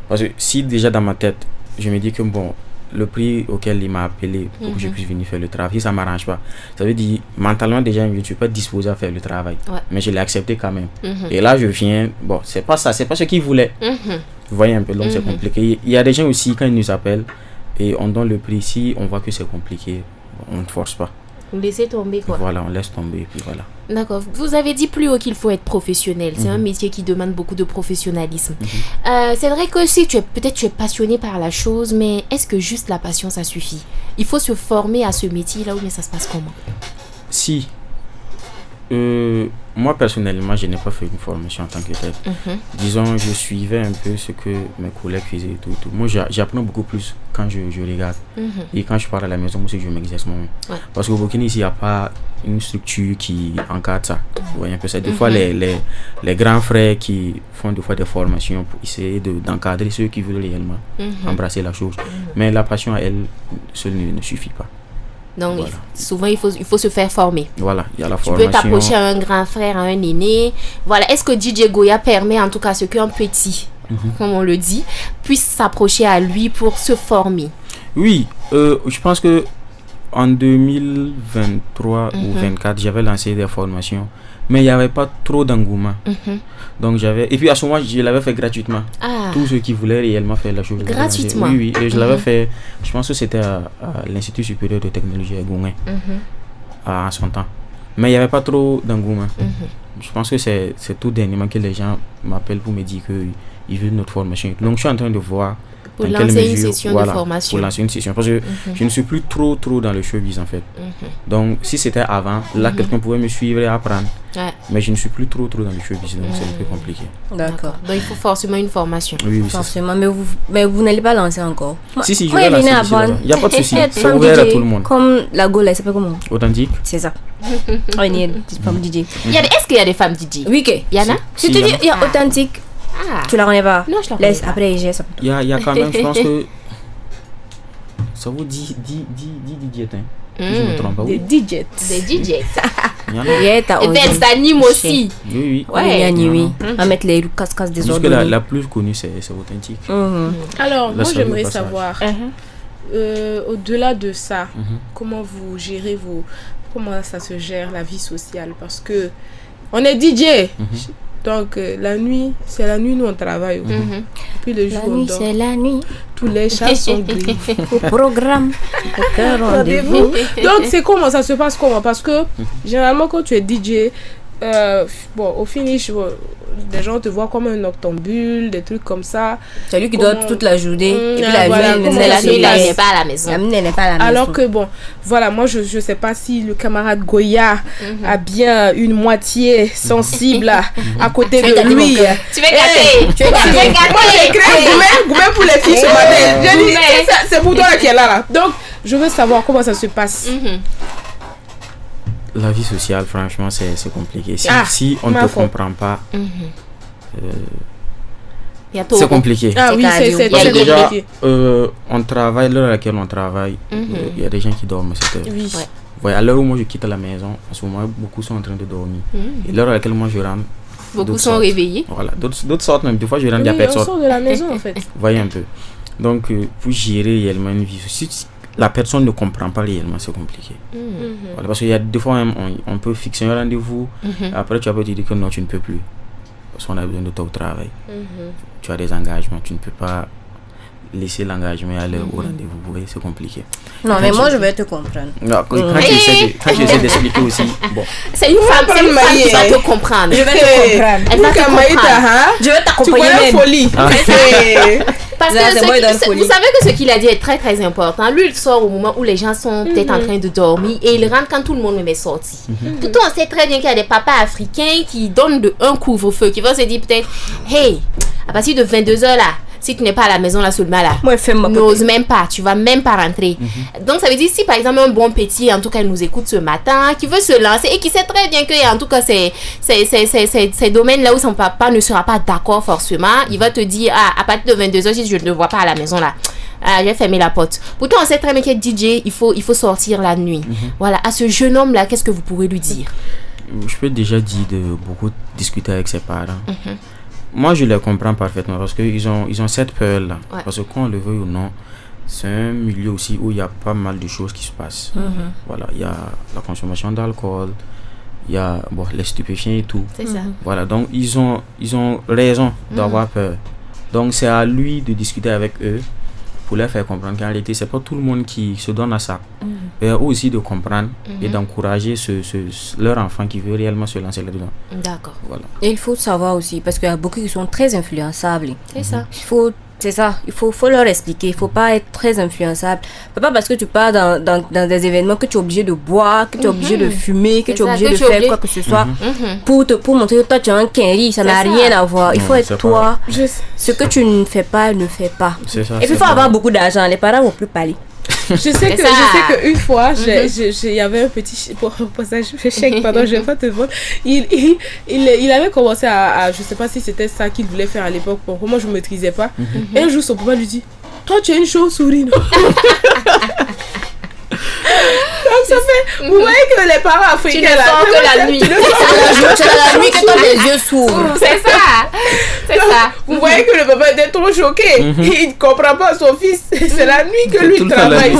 S3: Parce que si déjà dans ma tête, je me dis que bon, le prix auquel il m'a appelé pour que je puisse venir faire le travail, ça ne m'arrange pas. Ça veut dire, mentalement déjà, je ne suis pas disposé à faire le travail. Mais je l'ai accepté quand même. Et là, je viens, bon, c'est pas ça, c'est pas ce qu'il voulait. Vous voyez un peu, donc c'est compliqué. Il y a des gens aussi, quand ils nous appellent et on donne le prix, si on voit que c'est compliqué, on ne force pas.
S4: Vous laissez tomber quoi.
S3: Voilà, on laisse tomber et puis voilà.
S4: D'accord. Vous avez dit plus haut qu'il faut être professionnel. C'est un métier qui demande beaucoup de professionnalisme. C'est vrai que si tu es passionné par la chose, mais est-ce que juste la passion ça suffit? Il faut se former à ce métier là, ou bien ça se passe comment?
S3: Si. Moi personnellement, je n'ai pas fait une formation en tant que tel. Disons, je suivais un peu ce que mes collègues faisaient et tout. Moi, j'apprends beaucoup plus quand je regarde. Et quand je pars à la maison, aussi, je m'exerce moi-même. Parce qu'au Burkina, ici, il n'y a pas une structure qui encadre ça. Vous voyez un peu ça. Des fois, les grands frères qui font des fois des formations pour essayer d'encadrer ceux qui veulent réellement embrasser la chose. Mais la passion, elle, seule ne suffit pas.
S4: Donc, souvent, il faut se faire former.
S3: Voilà, il y a la formation.
S4: Tu peux t'approcher à un grand frère, à un aîné. Voilà, est-ce que DJ Goya permet en tout cas ce qu'un petit, comme on le dit, puisse s'approcher à lui pour se former?
S3: Oui, je pense que en 2023 ou 2024, j'avais lancé des formations, mais il n'y avait pas trop d'engouement. Donc et puis à ce moment, je l'avais fait gratuitement. Tous ceux qui voulaient réellement faire la chose.
S4: Gratuitement?
S3: Oui, et je l'avais fait, je pense que c'était à l'Institut supérieur de technologie à Gouin, à son temps. Mais il n'y avait pas trop d'engouement. Je pense que c'est tout dernièrement que les gens m'appellent pour me dire qu'ils veulent notre formation. Donc je suis en train de voir
S4: pour lancer une session de formation.
S3: Pour lancer une session. Parce que je ne suis plus trop dans le showbiz en fait. Donc si c'était avant, là quelqu'un pouvait me suivre et apprendre. Mais je ne suis plus trop dans le showbiz, donc c'est un peu compliqué.
S4: D'accord. Donc il faut forcément une formation.
S3: Oui,
S2: forcément. Mais vous n'allez pas lancer encore.
S3: Si, je vais lancer. Il n'y a pas de souci. C'est ouvert à tout le monde.
S2: Comme la Gaule, elle s'appelle comment?
S3: Authentique.
S2: C'est ça. Est-ce
S4: qu'il y a des femmes DJ?
S2: Oui,
S4: il y en a.
S2: Je te dis, il y a Authentique. Tu la connais pas?
S4: Non, je la connais pas.
S2: Après, j'ai ça.
S3: Il y a quand même, je pense que ça vous dit DJ, je me trompe pas.
S5: Des DJ.
S4: Et Vels anime aussi.
S3: Oui.
S2: Oui. À mettre les cascades des autres.
S3: Parce que la plus connue, c'est Authentique.
S5: Alors, moi, j'aimerais savoir, au-delà de ça, comment vous gérez comment ça se gère la vie sociale? Parce que on est DJ. Donc, la nuit, c'est la nuit, nous on travaille. Puis le jour,
S2: la nuit, c'est la nuit.
S5: Tous les chats sont gris.
S2: Au programme, aucun rendez-vous.
S5: Donc, c'est comment ça se passe? Parce que, généralement, quand tu es DJ, au finish, les gens te voient comme un octambule, des trucs comme ça.
S2: C'est lui qui doit toute la journée. Et puis la nuit,
S4: il n'est pas à la maison.
S5: Alors que voilà, moi je sais pas si le camarade Goya a bien une moitié sensible à côté de lui.
S4: Tu veux gâter. Tu veux gâter.
S5: Moi j'ai créé Goumen pour les filles ce matin. J'ai dit, c'est pour toi qui est là. Donc, je veux savoir comment ça se passe.
S3: La vie sociale, franchement, c'est compliqué. Si on ne te comprend pas, c'est compliqué.
S5: Oui, c'est très compliqué.
S3: On travaille, l'heure à laquelle on travaille, il y a des gens qui dorment à cette heure.
S5: Oui.
S3: Ouais, à l'heure où moi je quitte la maison, en ce moment, beaucoup sont en train de dormir. Et l'heure à laquelle moi je rentre,
S4: beaucoup sont réveillés.
S3: Voilà, d'autres sortent même. Des fois, je rentre, il n'y a personne.
S5: On sort de la maison, en fait.
S3: Vous voyez un peu. Donc, pour gérer réellement une vie, si la personne ne comprend pas réellement, c'est compliqué. Voilà, parce qu'il y a des fois, même, on peut fixer un rendez-vous. Après, tu vas te dire que non, tu ne peux plus. Parce qu'on a besoin de toi au travail. Tu as des engagements. Tu ne peux pas laisser l'engagement aller au rendez-vous. Vous voyez, c'est compliqué.
S2: Non, mais moi, je vais te comprendre.
S3: Non, quand tu essaies d'expliquer aussi, bon.
S4: C'est une femme qui va te comprendre.
S2: Je vais te comprendre.
S4: Elle va te comprendre.
S2: Je vais t'accompagner.
S5: Tu connais folie.
S4: Parce que vous savez que ce qu'il a dit est très très important. Lui, il sort au moment où les gens sont peut-être en train de dormir et il rentre quand tout le monde est sorti. Pourtant, on sait très bien qu'il y a des papas africains qui donnent un couvre-feu, qui vont se dire peut-être, hey, à partir de 22h là, si tu n'es pas à la maison là seulement là, n'ose même pas, tu vas même pas rentrer. Donc ça veut dire si par exemple un bon petit, en tout cas il nous écoute ce matin, qui veut se lancer et qui sait très bien que en tout cas ces domaines là où son papa ne sera pas d'accord forcément, il va te dire à partir de 22h si je ne vois pas à la maison là, je vais fermer la porte. Pourtant on sait très bien que DJ il faut sortir la nuit. Voilà, à ce jeune homme là, qu'est-ce que vous pourrez lui dire?
S3: Je peux déjà dire de beaucoup discuter avec ses parents. Moi, je les comprends parfaitement parce qu'ils ont cette peur-là. Parce que qu'on le veuille ou non, c'est un milieu aussi où il y a pas mal de choses qui se passent. Voilà, il y a la consommation d'alcool, il y a les stupéfiants et tout.
S4: C'est ça.
S3: Voilà, donc ils ont raison d'avoir peur. Donc c'est à lui de discuter avec eux pour leur faire comprendre qu'en réalité, c'est pas tout le monde qui se donne à ça. Et aussi de comprendre et d'encourager leur enfant qui veut réellement se lancer là-dedans.
S4: D'accord.
S3: Voilà.
S2: Et il faut savoir aussi, parce qu'il y a beaucoup qui sont très influençables.
S4: C'est ça.
S2: C'est ça, il faut leur expliquer, il faut pas être très influençable. Pas parce que tu pars dans des événements que tu es obligé de boire, que tu es obligé de fumer, que tu es obligé de faire quoi que ce soit pour montrer que toi tu es un quinri, ça n'a rien à voir. Il faut être toi. Ce que tu ne fais pas, ne fais pas.
S3: C'est ça,
S2: et puis il faut avoir beaucoup d'argent, les parents vont plus parler.
S5: Je sais qu'une fois, il y avait un petit passage chèque, pardon, je vais pas te vendre. Il avait commencé à, je sais pas si c'était ça qu'il voulait faire à l'époque, pour moi je ne maîtrisais pas. Et un jour son papa lui dit, toi tu es une chauve-souris, non? Donc ça fait, vous voyez que les parents africains
S4: tu ne sors que la nuit.
S2: C'est la nuit que les yeux s'ouvrent.
S4: C'est ça. C'est ça.
S5: Vous voyez que le papa était trop choqué. Il ne comprend pas son fils. C'est la nuit que lui travaille.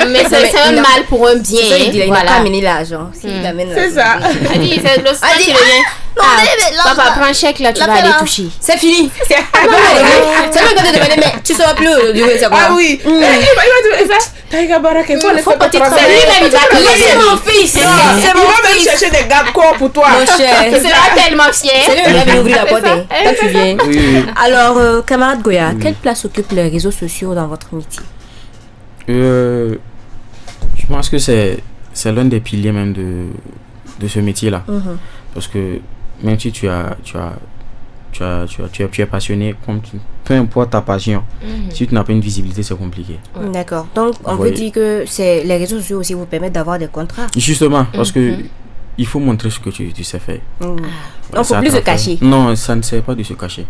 S4: Mais c'est un mal pour un bien.
S2: Il n'a pas amené l'argent.
S5: C'est ça.
S4: Adi, c'est le soir qui revient. Papa, prends un chèque là, tu vas aller toucher.
S2: C'est fini. C'est même quand tu demandes, mais tu ne sauras plus c'est quoi.
S5: Ah oui. Il va dire ça. Taïga Barak, il faut pas travailler.
S2: C'est mon fils. C'est mon fils.
S5: Il va même chercher des garde-corps pour toi.
S2: Mon cher.
S4: Il sera tellement fier.
S2: C'est lui qui va ouvrir la porte. Quand tu viens. Alors, camarade Goya, quelle place occupent les réseaux sociaux dans votre métier?
S3: Je pense que c'est l'un des piliers même de ce métier-là. Parce que même si tu es passionné, peu importe ta passion, si tu n'as pas une visibilité, c'est compliqué.
S2: D'accord. Donc, on peut dire que les réseaux sociaux aussi vous permettent d'avoir des contrats.
S3: Justement, parce que il faut montrer ce que tu sais faire.
S2: On ne faut plus se cacher.
S3: Non, ça ne sert pas de se cacher.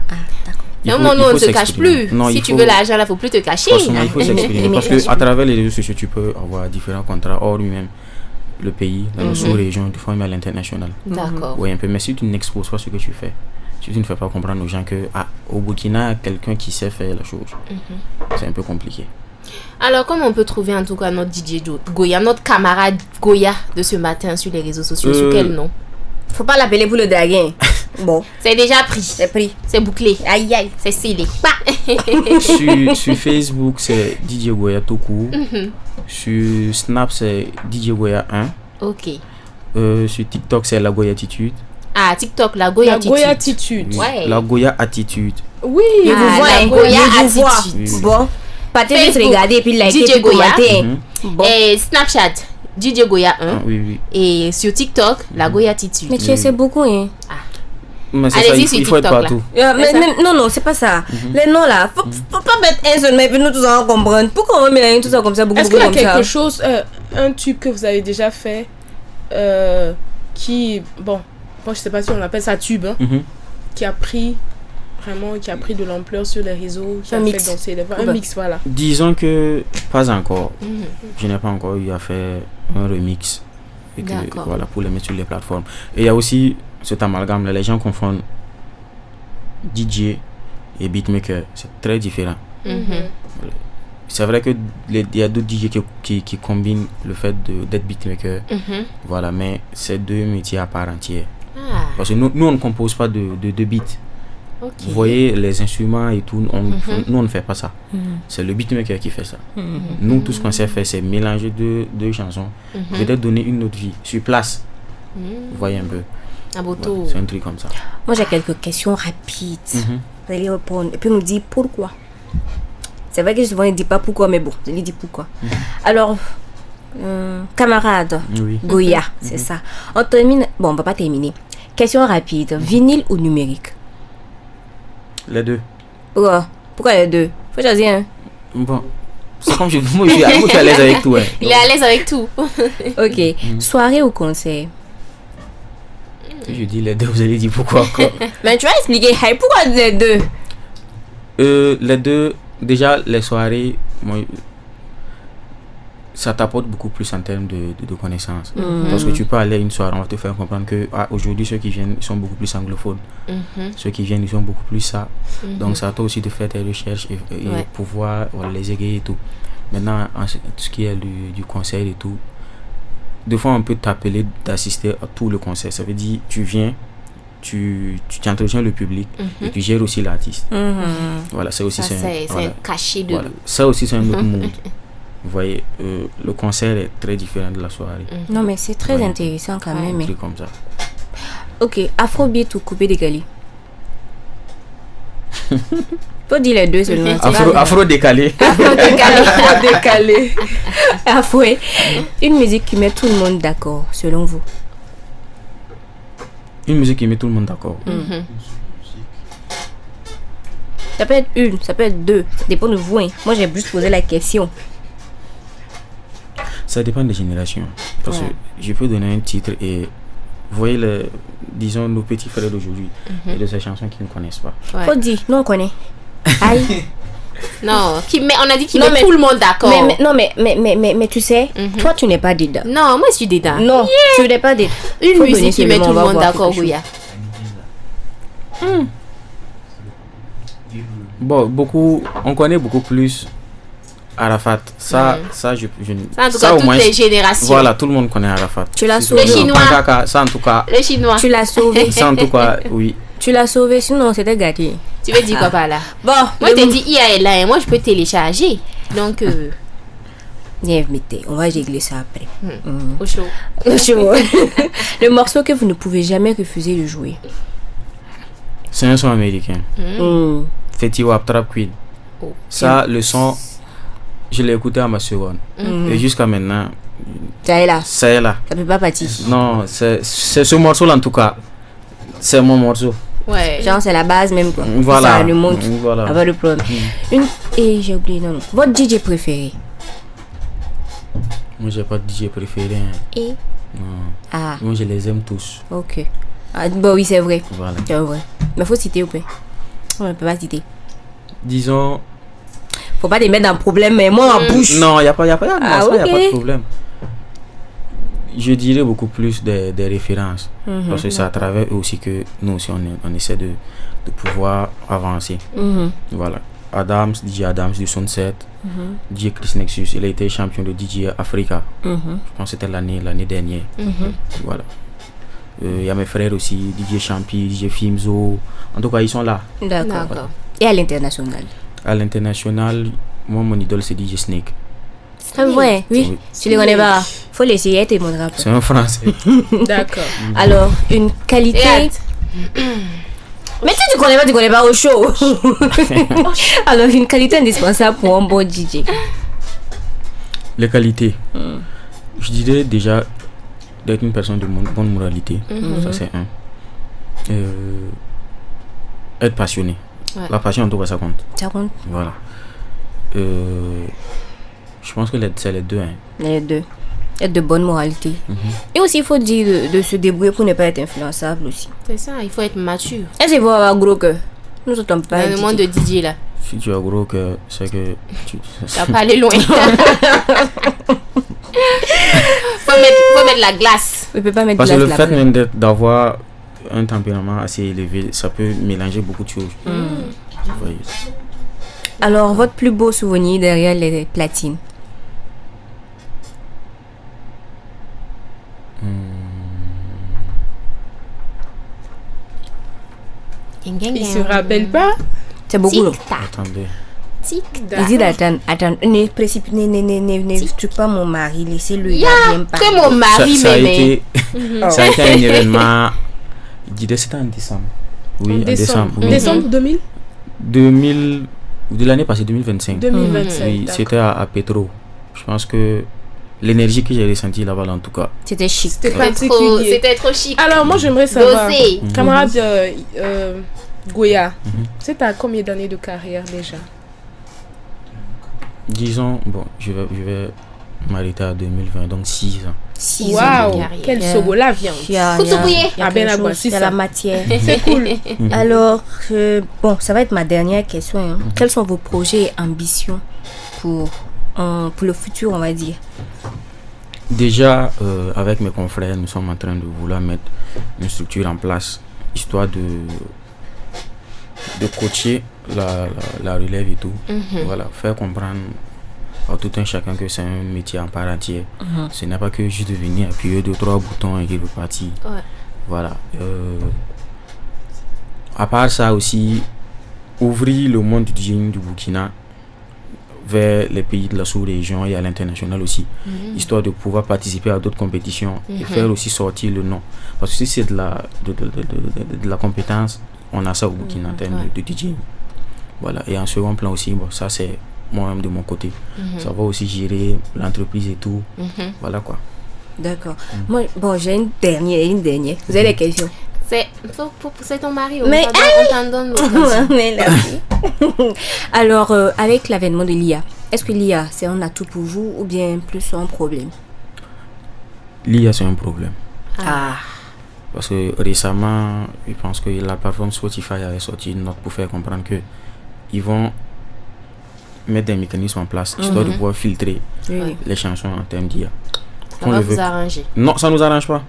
S4: Non, on ne se cache plus. Si tu veux l'argent, il ne faut plus te cacher.
S3: Forcément, il faut s'exprimer. Parce qu'à travers les réseaux sociaux, tu peux avoir différents contrats hors lui-même. Le pays, dans la sous-région, des fois même à l'international.
S4: D'accord.
S3: Oui, un peu. Mais si tu n'exposes pas ce que tu fais, si tu ne fais pas comprendre aux gens que au Burkina, quelqu'un qui sait faire la chose, c'est un peu compliqué.
S4: Alors, comment on peut trouver en tout cas notre DJ Goya, notre camarade Goya de ce matin sur les réseaux sociaux? Sous quel nom?
S2: Faut pas l'appeler pour le draguer. Bon.
S4: C'est déjà pris.
S2: C'est pris.
S4: C'est bouclé. Aïe aïe. C'est scellé.
S3: Sur Facebook, c'est DJ Goya tout court. Sur Snap, c'est DJ Goya 1.
S4: Ok.
S3: Sur TikTok, c'est la Goya Attitude.
S4: Ah, TikTok, la Goya Attitude.
S5: La Goya Attitude.
S4: Ouais.
S3: La Goya Attitude.
S5: Oui.
S2: Je vous vois,
S4: la Goya Attitude.
S2: Oui. Bon. Partez vite regarder et puis liker
S4: DJ Goya.
S2: Bon.
S4: Et Snapchat, DJ Goya 1.
S3: Oui.
S4: Et sur TikTok, la Goya Attitude.
S2: Mais tu sais beaucoup, hein.
S3: Mais c'est ça, il faut être partout.
S2: Non, c'est pas ça. Les noms là, faut pas mettre un seul, mais puis nous tous en comprendre. Pourquoi on met tout ça comme ça, beaucoup
S5: comme ça? Est-ce qu'il y a quelque
S2: ça?
S5: chose, un tube que vous avez déjà fait, qui, bon, je sais pas si on l'appelle ça tube, hein, qui a pris de l'ampleur sur les réseaux, qui a fait danser les voix, un mix, voilà.
S3: Disons que pas encore. Je n'ai pas encore eu à faire un remix. Et que, voilà, pour les mettre sur les plateformes. Et il y a aussi cet amalgame là, les gens confondent DJ et beatmaker, c'est très différent. C'est vrai que il y a d'autres DJ qui combinent le fait d'être beatmaker, voilà, mais c'est deux métiers à part entière. Parce que nous on ne compose pas de beats. Vous voyez les instruments et tout, nous on ne fait pas ça. C'est le beatmaker qui fait ça. Nous, tout ce qu'on sait faire, c'est mélanger deux chansons, peut-être donner une autre vie sur place. Vous voyez un peu. Voilà, c'est un truc comme ça.
S2: Moi j'ai quelques questions rapides. Vous allez répondre et puis nous dire pourquoi. C'est vrai que souvent il ne dit pas pourquoi, mais bon, il dit pourquoi. Alors, camarade Goya, c'est ça. On termine. Bon, on va pas terminer. Question rapide. Vinyle ou numérique?
S3: Les deux.
S2: Pourquoi les deux? Faut choisir un.
S3: Bon, c'est comme moi je suis à l'aise avec tout. Hein.
S4: Il est à l'aise avec tout.
S2: Ok. Soirée ou concert?
S3: Je dis les deux, vous allez dire pourquoi encore.
S2: Mais tu vas expliquer pourquoi les deux?
S3: Les deux, déjà les soirées, moi, ça t'apporte beaucoup plus en termes de connaissances. Parce que tu peux aller une soirée, on va te faire comprendre que aujourd'hui, ceux qui viennent, ils sont beaucoup plus anglophones. Ceux qui viennent, ils sont beaucoup plus ça. Donc, ça à toi aussi de faire tes recherches et pouvoir les égayer et tout. Maintenant, en ce qui est du concert et tout, des fois, on peut t'appeler d'assister à tout le concert. Ça veut dire, tu viens, tu entretiens le public et tu gères aussi l'artiste. Voilà, ça aussi,
S4: c'est un cachet de...
S3: Voilà. Ça aussi, c'est un autre monde. Vous voyez, le concert est très différent de la soirée.
S2: Non, mais c'est très intéressant quand même.
S3: Un truc comme ça.
S2: Ok, afrobeat ou coupé décalé? Faut dire les deux seulement.
S3: Afro décalé.
S5: Décalé.
S2: Afro. Une musique qui met tout le monde d'accord, selon vous?
S3: Une musique qui met tout le monde d'accord.
S2: Ça peut être une, ça peut être deux. Ça dépend de vous. Hein. Moi, j'ai juste posé la question.
S3: Ça dépend des générations. Parce que je peux donner un titre et vous voyez, disons, nos petits frères d'aujourd'hui et de ces chansons qu'ils ne connaissent pas.
S2: Faut dire, nous on connaît. Aïe.
S4: Non, on a dit qu'il met tout le monde d'accord.
S2: Mais tu sais, toi tu n'es pas dedans.
S4: Non, moi je suis dedans.
S2: Non, tu n'es pas dedans.
S4: Une musique qui met tout le monde d'accord, Gouya.
S3: Bon, on connaît beaucoup plus Arafat. Ça, je
S4: en tout cas, toutes les générations.
S3: Voilà, tout le monde connaît Arafat.
S2: Tu l'as sauvé.
S4: Les Chinois.
S3: Ça, en tout cas.
S4: Les Chinois.
S2: Tu l'as sauvé.
S3: Ça, en tout cas, oui.
S2: Tu l'as sauvé, sinon c'était gâté.
S4: Tu veux dire quoi par là?
S2: Bon,
S4: moi je t'ai dit IA est là et moi je peux télécharger. Donc,
S2: viens, on va régler ça après.
S4: Au chaud.
S2: Le morceau que vous ne pouvez jamais refuser de jouer.
S3: C'est un son américain. Fetty Wap Trap Queen. Ça, le son, je l'ai écouté à ma seconde. Et jusqu'à maintenant,
S2: ça est là.
S3: Ça
S2: peut pas partir.
S3: Non, c'est ce morceau-là en tout cas. C'est mon morceau.
S4: Ouais.
S2: Genre, c'est la base même. Quoi.
S3: Voilà.
S2: Ça le montre.
S3: Voilà.
S2: Pas de problème. Et j'ai oublié, non. Votre DJ préféré?
S3: Moi, j'ai pas de DJ préféré.
S2: Et?
S3: Non. Moi, je les aime tous.
S2: Ok. Bon, oui, c'est vrai.
S3: Voilà.
S2: C'est vrai. Mais faut citer ou pas? On ne peut pas citer.
S3: Disons.
S2: Faut pas te mettre dans le problème, mais moi en bouche.
S3: Non, il n'y a pas de problème. Je dirais beaucoup plus des références. Parce que c'est à travers eux aussi que nous aussi on essaie de pouvoir avancer. Voilà. DJ Adams du Sunset, DJ Chris Nexus, il a été champion de DJ Africa. Je pense que c'était l'année dernière. Voilà. Il y a mes frères aussi, DJ Champi, DJ Fimzo. En tout cas, ils sont là.
S2: D'accord. Voilà. Et à l'international?
S3: À l'international, moi, mon idole, c'est DJ Snake.
S2: C'est vrai, oui. Tu les connais pas. Faut l'essayer, t'es mon rappeur.
S3: C'est un français.
S5: D'accord.
S2: Alors, une qualité. Mais si tu connais pas au show. Alors, une qualité indispensable pour un bon DJ.
S3: Les qualités. Je dirais déjà d'être une personne de bonne moralité. Ça, c'est un. Être passionné. Ouais. La passion, en tout cas, ça compte.
S2: Ça compte.
S3: Voilà. Je pense que c'est les deux. Hein.
S2: Les deux. Être de bonne moralité. Et aussi, il faut dire de se débrouiller pour ne pas être influençable aussi.
S4: C'est ça, il faut être mature.
S2: Est-ce qu'il faut avoir gros cœur? Nous ne sommes pas.
S4: Le monde de DJ là.
S3: Si tu as gros cœur, c'est que tu
S4: vas pas aller loin. faut mettre la glace.
S2: On peut pas mettre
S3: parce
S2: glace.
S3: Que le fait même d'avoir un tempérament assez élevé, ça peut mélanger beaucoup de choses. Voyez.
S2: Alors, votre plus beau souvenir derrière les platines?
S5: Il se rappelle pas?
S2: C'est beaucoup.
S3: Attendez.
S2: Il dit d'attendre. Ne précipite, ne truc pas mon mari, laissez-le.
S4: Que mon mari
S3: ça a été un événement. Je dirais c'était en décembre. Oui, en décembre. Oui.
S5: Décembre
S3: 2000 de l'année passée, 2025.
S5: 2025.
S3: Oui, c'était à Petro. Je pense que l'énergie que j'ai ressentie là-bas, en tout cas.
S2: C'était chic.
S4: C'était trop chic.
S5: Alors, moi, j'aimerais savoir, camarade Gouya, c'est à combien d'années de carrière déjà?
S3: Disons, bon, je vais m'arrêter à 2020, donc 6 ans.
S5: 6 ans de carrière. Quel sogo la viande.
S2: Il y a la matière.
S5: C'est cool.
S2: Alors, bon, ça va être ma dernière question. Quels sont vos projets et ambitions pour pour le futur, on va dire?
S3: Déjà, avec mes confrères, nous sommes en train de vouloir mettre une structure en place, histoire de coacher la relève et tout. Voilà, faire comprendre à tout un chacun que c'est un métier en part entière. Ce n'est pas que juste de venir appuyer 2-3 boutons et repartir. Voilà. À part ça aussi, ouvrir le monde du DJing du Burkina vers les pays de la sous-région et à l'international aussi, histoire de pouvoir participer à d'autres compétitions et faire aussi sortir le nom. Parce que si c'est de la compétence, on a ça au Burkina en termes de DJing. Voilà. Et en second plan aussi, bon, ça c'est moi-même de mon côté. Ça va aussi gérer l'entreprise et tout. Voilà quoi.
S2: D'accord. Moi, bon, j'ai une dernière. Vous avez des questions?
S4: C'est ton mari.
S2: Mais
S4: on t'en donne.
S2: Mais merci. Alors, avec l'avènement de l'IA, est-ce que l'IA, c'est un atout pour vous ou bien plus un problème?
S3: L'IA, c'est un problème.
S2: Ah.
S3: Parce que récemment, je pense que la plateforme Spotify avait sorti une note pour faire comprendre que ils vont mettre des mécanismes en place, histoire de pouvoir filtrer les chansons en termes d'IA.
S4: Ça va vous arranger?
S3: Non, ça ne nous arrange pas.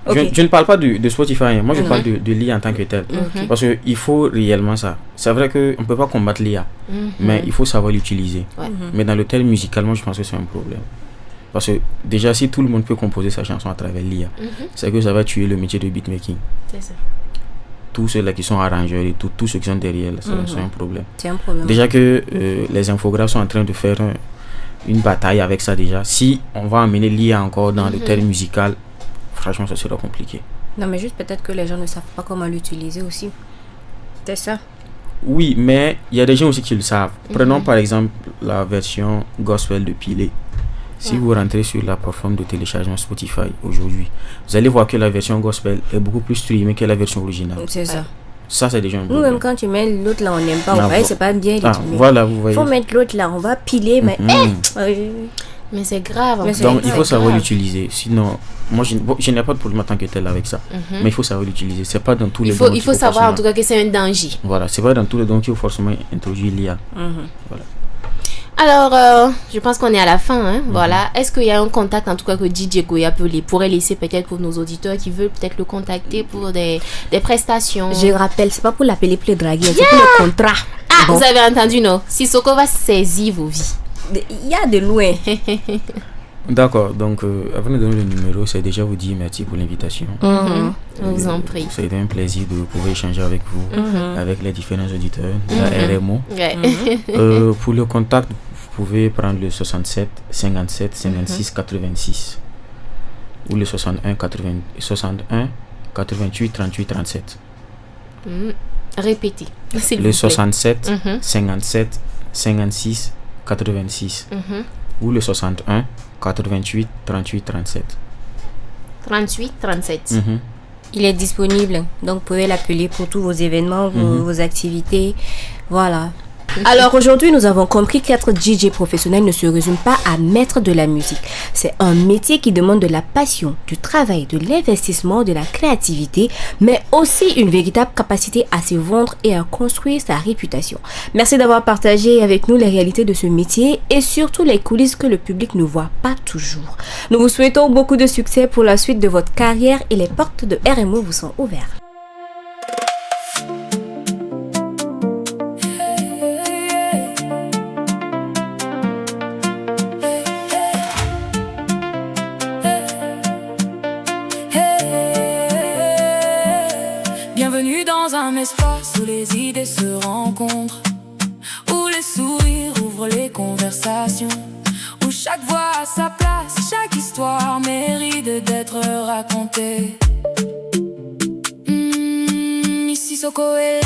S2: Okay.
S3: Je ne parle pas de Spotify, hein. Moi je parle de l'IA en tant que tel. Parce qu'il faut réellement ça. C'est vrai qu'on ne peut pas combattre l'IA, mais il faut savoir l'utiliser. Mais dans le tel musicalement, je pense que c'est un problème. Parce que déjà, si tout le monde peut composer sa chanson à travers l'IA, c'est que ça va tuer le métier de beatmaking.
S4: C'est ça.
S3: Tous ceux-là qui sont arrangeurs et tous ceux qui sont derrière, c'est un problème.
S2: C'est un problème.
S3: Déjà que les infographes sont en train de faire une bataille avec ça déjà. Si on va amener l'IA encore dans le tel musical, franchement, ça sera compliqué.
S2: Non, mais juste peut-être que les gens ne savent pas comment l'utiliser aussi. C'est ça.
S3: Oui, mais il y a des gens aussi qui le savent. Prenons par exemple la version gospel de Pilé. Si vous rentrez sur la plateforme de téléchargement Spotify aujourd'hui, vous allez voir que la version gospel est beaucoup plus streamée que la version originale.
S2: C'est ça.
S3: Ça, c'est déjà un
S2: problème. Nous, même quand tu mets l'autre là, on n'aime pas. On va c'est pas bien.
S3: Voilà, vous voyez.
S2: Il faut mettre l'autre là, on va piler, mais.
S4: Mais c'est grave.
S3: Donc, il faut savoir l'utiliser. Sinon, moi, je n'ai pas de problème en tant que tel avec ça. Mais il faut savoir l'utiliser. C'est pas dans tous les
S4: Il faut savoir en tout cas que c'est un danger.
S3: Voilà, c'est pas dans tous les dons qu'il faut forcément introduire l'IA. Voilà.
S4: Alors, je pense qu'on est à la fin. Hein? Voilà. Est-ce qu'il y a un contact, en tout cas, que DJ Goya pourrait laisser peut-être pour nos auditeurs qui veulent peut-être le contacter pour des prestations?
S2: Je rappelle, c'est pas pour l'appeler pour le draguer, c'est pour le contrat.
S4: Ah, bon. Vous avez entendu, non? Sissoko va saisir vos vies.
S2: Il y a de loin.
S3: D'accord, donc avant de donner le numéro, c'est déjà vous dire merci pour l'invitation.
S4: On vous en prie.
S3: Ça a été un plaisir de pouvoir échanger avec vous, avec les différents auditeurs de la RMO. Pour le contact, vous pouvez prendre le 67 57 56 86 ou le 61 88 38 37.
S4: Répétez.
S3: Le 67 57 56 86 ou le 61 88 38 37.
S4: 38 37.
S2: Il est disponible, donc vous pouvez l'appeler pour tous vos événements, vos activités. Voilà. Alors aujourd'hui, nous avons compris qu'être DJ professionnel ne se résume pas à mettre de la musique. C'est un métier qui demande de la passion, du travail, de l'investissement, de la créativité, mais aussi une véritable capacité à se vendre et à construire sa réputation. Merci d'avoir partagé avec nous les réalités de ce métier et surtout les coulisses que le public ne voit pas toujours. Nous vous souhaitons beaucoup de succès pour la suite de votre carrière et les portes de RMO vous sont ouvertes.
S1: Bienvenue dans un espace où les idées se rencontrent, où les sourires ouvrent les conversations, où chaque voix a sa place, chaque histoire mérite d'être racontée. Ici Soko est